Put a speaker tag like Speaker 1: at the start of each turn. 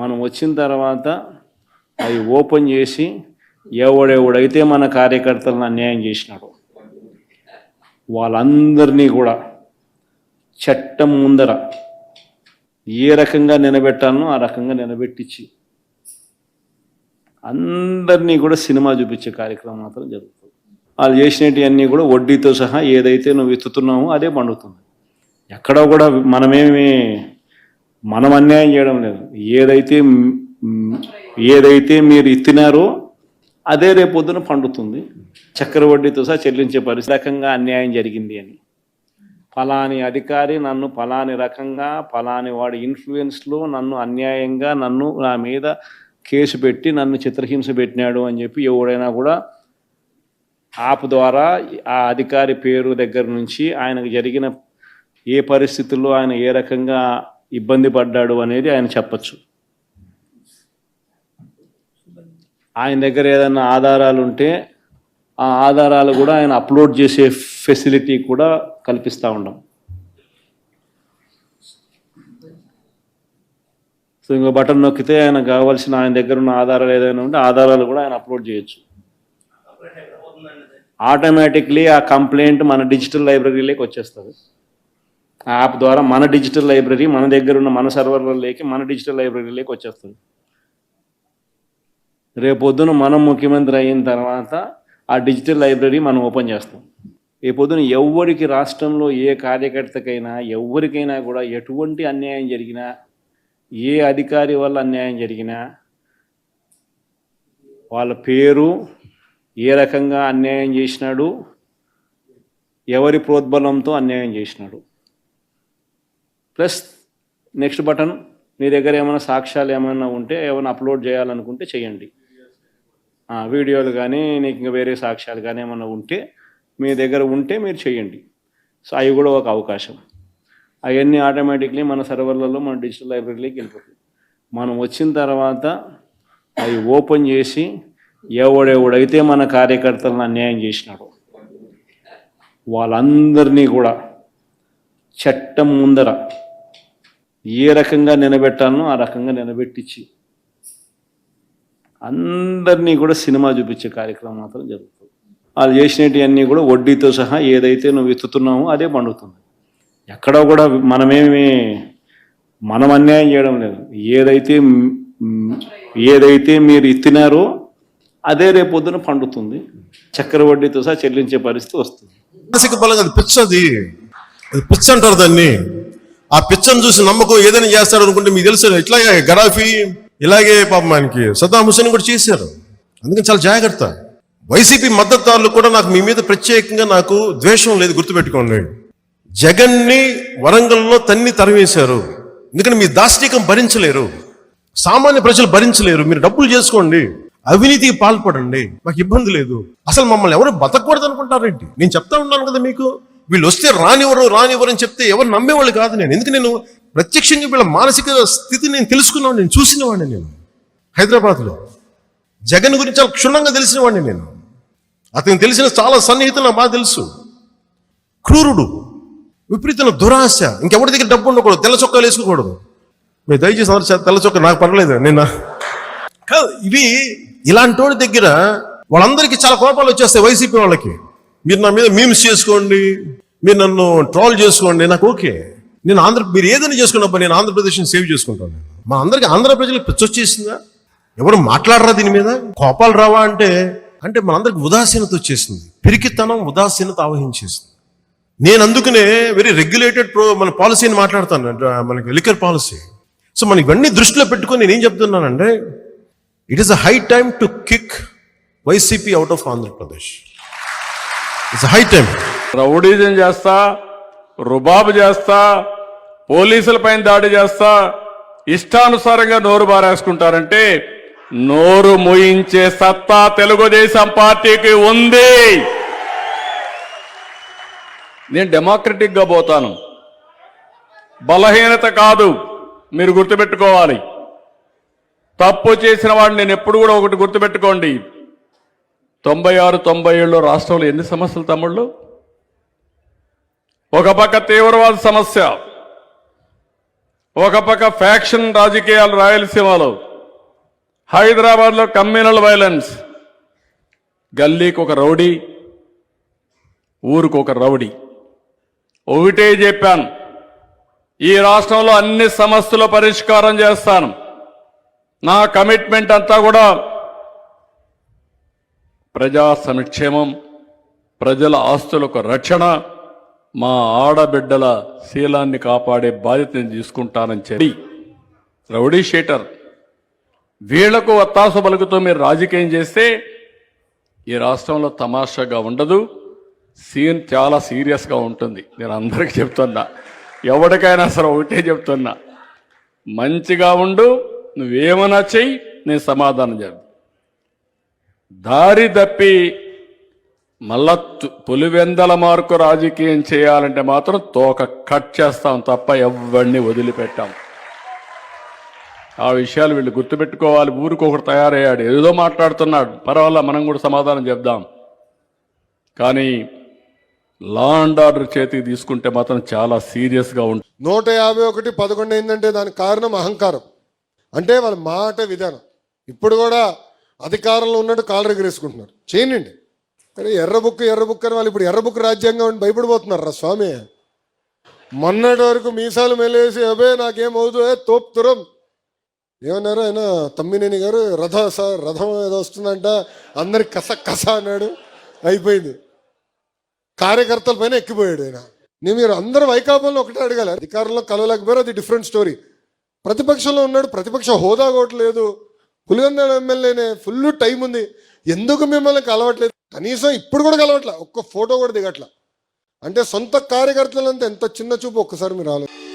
Speaker 1: మనం వచ్చిన తర్వాత అవి ఓపెన్ చేసి ఎవడెవడైతే మన కార్యకర్తలను అన్యాయం చేసినాడో వాళ్ళందరినీ కూడా చట్టం ముందర ఏ రకంగా నిలబెట్టాలనో ఆ రకంగా నిలబెట్టించి అందరినీ కూడా సినిమా చూపించే కార్యక్రమం మాత్రం జరుగుతుంది. వాళ్ళు చేసినవన్నీ కూడా వడ్డీతో సహా ఏదైతే నువ్వు ఎత్తుతున్నావో అదే పండుతుంది. ఎక్కడో కూడా మనం అన్యాయం చేయడం లేదు. ఏదైతే మీరు ఎత్తినారో అదే రేపొద్దున పండుతుంది. చక్కెర వడ్డీతో సహా చెల్లించే పరిస్థితి రకంగా అన్యాయం జరిగింది అని ఫలాని అధికారి నన్ను ఫలాని రకంగా ఫలాని వాడి ఇన్ఫ్లుయెన్స్లో నన్ను అన్యాయంగా నా మీద కేసు పెట్టి నన్ను చిత్రహింస పెట్టినాడు అని చెప్పి ఎవడైనా కూడా యాప్ ద్వారా ఆ అధికారి పేరు దగ్గర నుంచి ఆయనకు జరిగిన ఏ పరిస్థితుల్లో ఆయన ఏ రకంగా ఇబ్బంది పడ్డాడు అనేది ఆయన చెప్పచ్చు. ఆయన దగ్గర ఏదైనా ఆధారాలు ఉంటే ఆ ఆధారాలు కూడా ఆయన అప్లోడ్ చేసే ఫెసిలిటీ కూడా కల్పిస్తూ ఉన్నాం. సో ఇంకో బటన్ నొక్కితే ఆయన కావాల్సిన ఆయన దగ్గర ఉన్న ఆధారాలు ఏదైనా ఉంటే ఆధారాలు కూడా ఆయన అప్లోడ్ చేయొచ్చు. ఆటోమేటిక్లీ ఆ కంప్లైంట్ మన డిజిటల్ లైబ్రరీలోకి వచ్చేస్తుంది. ఆ యాప్ ద్వారా మన డిజిటల్ లైబ్రరీ మన దగ్గర ఉన్న మన సర్వర్లలోకి మన డిజిటల్ లైబ్రరీలోకి వచ్చేస్తుంది. రేపొద్దున మనం ముఖ్యమంత్రి అయిన తర్వాత ఆ డిజిటల్ లైబ్రరీ మనం ఓపెన్ చేస్తాం. రేపొద్దున ఎవరికి రాష్ట్రంలో ఏ కార్యకర్తకైనా ఎవరికైనా కూడా ఎటువంటి అన్యాయం జరిగినా ఏ అధికారి వల్ల అన్యాయం జరిగినా వాళ్ళ పేరు ఏ రకంగా అన్యాయం చేసినాడు ఎవరి ప్రోద్బలంతో అన్యాయం చేసినాడు ప్లస్ నెక్స్ట్ బటన్ మీ దగ్గర ఏమైనా సాక్ష్యాలు ఏమైనా ఉంటే ఏమైనా అప్లోడ్ చేయాలనుకుంటే చేయండి. వీడియోలు కానీ నీకు ఇంకా వేరే సాక్ష్యాలు కానీ ఏమైనా ఉంటే మీ దగ్గర ఉంటే మీరు చేయండి. సో అవి కూడా ఒక అవకాశం. అవన్నీ ఆటోమేటిక్లీ మన సర్వర్లలో మన డిజిటల్ లైబ్రరీలోకి వెళ్ళిపోతుంది. మనం వచ్చిన తర్వాత అవి ఓపెన్ చేసి ఎవడెవడైతే మన కార్యకర్తలను అన్యాయం చేసినాడో వాళ్ళందరినీ కూడా చట్టం ముందర ఏ రకంగా నిలబెట్టాలనో ఆ రకంగా నిలబెట్టించి అందరినీ కూడా సినిమా చూపించే కార్యక్రమం మాత్రం జరుగుతుంది. వాళ్ళు చేసినవన్నీ కూడా వడ్డీతో సహా ఏదైతే నువ్వు ఎత్తుతున్నావో అదే పండుతుంది. ఎక్కడో కూడా మనం అన్యాయం చేయడం లేదు. ఏదైతే మీరు ఎత్తినారో అదే రేపొద్దున పండుతుంది. చక్కెర వడ్డీతో సహా చెల్లించే పరిస్థితి వస్తుంది.
Speaker 2: మానసిక బలంగా అది పిచ్చది, అది పిచ్చ అంటారు దాన్ని. ఆ పిచ్చను చూసి నమ్మకం ఏదైనా చేస్తాడు అనుకుంటే మీకు తెలుసు. ఇట్లాగే గడాఫీ ఇలాగే పాపం ఆయనకి సద్దాం హుస్సేన్ కూడా చేశారు. అందుకని చాలా జాగ్రత్త. వైసీపీ మద్దతుదారులు కూడా నాకు మీ మీద ప్రత్యేకంగా నాకు ద్వేషం లేదు, గుర్తుపెట్టుకోండి. జగన్ని వరంగల్లో తరివేశారు. ఎందుకంటే మీ దాష్టికం భరించలేరు, సామాన్య ప్రజలు భరించలేరు. మీరు డబ్బులు చేసుకోండి, అవినీతికి పాల్పడండి, మాకు ఇబ్బంది లేదు. అసలు మమ్మల్ని ఎవరు బతకూడదు అనుకుంటారేంటి? నేను చెప్తా ఉన్నాను కదా మీకు, వీళ్ళు వస్తే రానివ్వరు అని చెప్తే ఎవరు నమ్మేవాళ్ళు కాదు. ఎందుకు నేను ప్రత్యక్షంగా వీళ్ళ మానసిక స్థితి నేను తెలుసుకున్నాను, నేను చూసిన వాడిని. నేను హైదరాబాద్లో జగన్ గురించి చాలా క్షుణ్ణంగా తెలిసిన వాడిని. నేను అతను తెలిసిన చాలా సన్నిహితులు నాకు బాగా తెలుసు. క్రూరుడు, విపరీతమైన దురాశ, ఇంకెవరి దగ్గర డబ్బు ఉండకూడదు, తెల్ల చొక్కాలు వేసుకోకూడదు. మీరు దయచేసి అందరూ తెల్ల చొక్కా, నాకు పర్లేదు నిన్న కాదు. ఇవి ఇలాంటి వాడి దగ్గర వాళ్ళందరికీ చాలా కోపాలు వచ్చేస్తాయి. వైసీపీ వాళ్ళకి మీరు నా మీద మీమ్స్ చేసుకోండి, మీరు నన్ను ట్రోల్ చేసుకోండి, నాకు ఓకే. మీరు ఏదైనా చేసుకున్నప్పుడు నేను ఆంధ్రప్రదేశ్ని సేవ్ చేసుకుంటాను. మా అందరికి ఆంధ్ర ప్రజలకు పిచ్చొచ్చేసిందా? ఎవరు మాట్లాడరా దీని మీద? కోపాలు రావా అంటే మనందరికి ఉదాసీనత వచ్చేసింది. పిరికితనం, ఉదాసీనత ఆవహించేసింది. నేను అందుకనే వెరీ రెగ్యులేటెడ్ మన పాలసీని మాట్లాడతాను, మనకి లిక్కర్ పాలసీ. సో మనం ఇవన్నీ దృష్టిలో పెట్టుకొని నేనేం చెప్తున్నానంటే, it is a high time to kick YCP out of Andhra Pradesh. It's high time.
Speaker 3: Rowdyism చేస్తా, రుబాబు చేస్తా, పోలీసుల పైన దాడి చేస్తా, ఇష్టానుసారంగా నోరు బారేసుకుంటారంటే నోరు మూయించే సత్తా తెలుగుదేశం పార్టీకి ఉంది. నేను డెమోక్రటిక్ గా పోతాను, బలహీనత కాదు. మీరు గుర్తుపెట్టుకోవాలి. తప్పు చేసిన వాడిని నేను ఎప్పుడు కూడా ఒకటి గుర్తుపెట్టుకోండి, 96-97లో రాష్ట్రంలో ఎన్ని సమస్యలు తమ్ముళ్ళు? ఒక పక్క తీవ్రవాద సమస్య, ఒక పక్క ఫ్యాక్షన్ రాజకీయాలు రాయలసీమలో, హైదరాబాద్లో కమ్యూనల్ వైలెన్స్, గల్లీకి ఒక రౌడీ, ఊరికి ఒక రౌడీ. ఒకటే చెప్పాను, ఈ రాష్ట్రంలో అన్ని సమస్యల పరిష్కారం చేస్తాను. నా కమిట్మెంట్ అంతా కూడా ప్రజా సంక్షేమం, ప్రజల ఆస్తులకు రక్షణ, మా ఆడబిడ్డల శీలాన్ని కాపాడే బాధ్యత నేను తీసుకుంటానని చెప్పి రౌడీ షీటర్ వీళ్లకు ఒత్తాసు పలుకుతూ మీరు రాజకీయం చేస్తే ఈ రాష్ట్రంలో తమాషాగా ఉండదు, సీన్ చాలా సీరియస్గా ఉంటుంది. నేను అందరికీ చెప్తున్నా, ఎవరికైనా సరే ఒకటే చెప్తున్నా, మంచిగా ఉండు, నువ్వేమన్నా చెయ్యి, నేను సమాధానం చెప్తాను. దారి తప్పి మళ్ళా పులివెందల మార్కు రాజకీయం చేయాలంటే మాత్రం తోక కట్ చేస్తాం తప్ప ఎవరిని వదిలిపెట్టాం. ఆ విషయాలు వీళ్ళు గుర్తుపెట్టుకోవాలి. ఊరికొకటి తయారయ్యాడు, ఏదో మాట్లాడుతున్నాడు, పర్వాలా మనం కూడా సమాధానం చెప్దాం. కానీ లా అండ్ ఆర్డర్ చేతికి తీసుకుంటే మాత్రం చాలా సీరియస్గా ఉంటుంది.
Speaker 4: 151 11 అయిందంటే దానికి కారణం అహంకారం, అంటే వాళ్ళ మాట విధానం. ఇప్పుడు కూడా అధికారంలో ఉన్నట్టు కాలర్ ఎగరేసుకుంటున్నారు. చేయనండి, కానీ ఎర్ర బుక్ అని వాళ్ళు ఇప్పుడు ఎర్ర బుక్ రాజ్యాంగం అని భయపడిపోతున్నారు రా స్వామి. మొన్నటి వరకు మీసాలు మెలేసి అబే నాకేం అవుతుందో తోపుతురం ఏమన్నారు ఆయన తమ్మినేని గారు, రథం ఏదో వస్తుందంట, అందరి కస అన్నాడు, అయిపోయింది. కార్యకర్తల పైన ఎక్కిపోయాడు ఆయన. మీరు అందరూ వైకాపాలను ఒకటే అడగాలి, అధికారంలో కలవలేకపోయారు, అది డిఫరెంట్ స్టోరీ. ప్రతిపక్షంలో ఉన్నాడు, ప్రతిపక్ష హోదా కూడా లేదు, పులివెందుల ఎమ్మెల్యేనే, ఫుల్ టైం ఉంది, ఎందుకు మిమ్మల్ని కలవట్లేదు? కనీసం ఇప్పుడు కూడా కలవట్లే, ఒక్క ఫోటో కూడా దిగట్లా. అంటే సొంత కార్యకర్తలంతా ఎంత చిన్న చూపు ఒక్కసారి మీరు ఆలోచించండి.